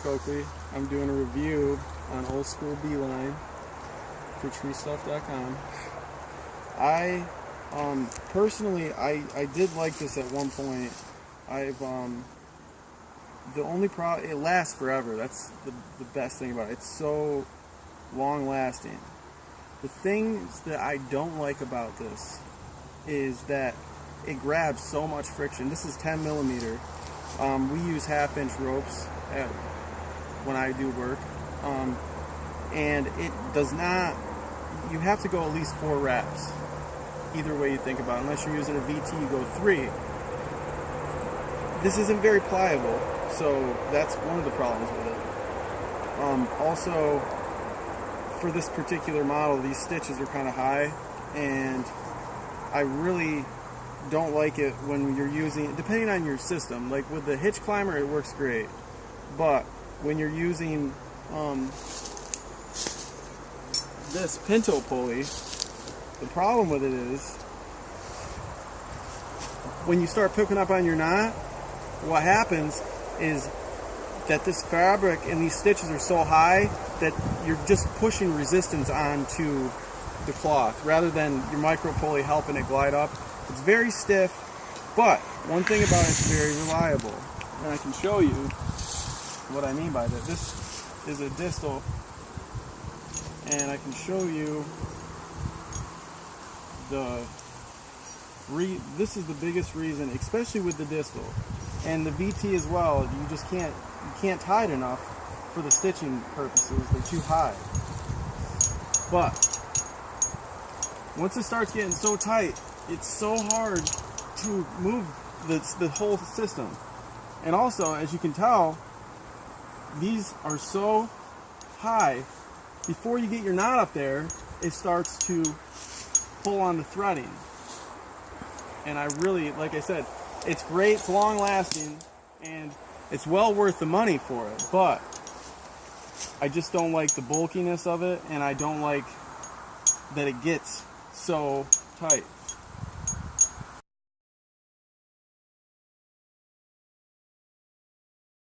Coakley. I'm doing a review on old school Beel-Line for treestuff.com. I personally I did like this at one point. The only problem, it lasts forever. That's the best thing about it. It's so long lasting. The things that I don't like about this is that it grabs so much friction. This is 10 millimeter. We use 1/2 inch ropes when I do work, and it does not. You have to go at least 4 wraps. Either way you think about it. Unless you're using a VT, you go 3. This isn't very pliable, so that's one of the problems with it. Also, for this particular model, these stitches are kind of high, and I really don't like it when you're using, depending on your system. Like with the hitch climber, it works great, but when you're using this pinto pulley, the problem with it is when you start picking up on your knot, what happens is that this fabric and these stitches are so high that you're just pushing resistance onto the cloth rather than your micro pulley helping it glide up. It's very stiff, but one thing about it, it's very reliable. And I can show you what I mean by that. This is a distal, and I can show you this is the biggest reason, especially with the distal and the VT as well. You can't tie it enough for the stitching purposes. They're too high. But once it starts getting so tight, it's so hard to move the whole system. And also, as you can tell, these are so high, before you get your knot up there, it starts to pull on the threading. And I really, like I said, it's great, it's long lasting, and it's well worth the money for it, but I just don't like the bulkiness of it, and I don't like that it gets so tight.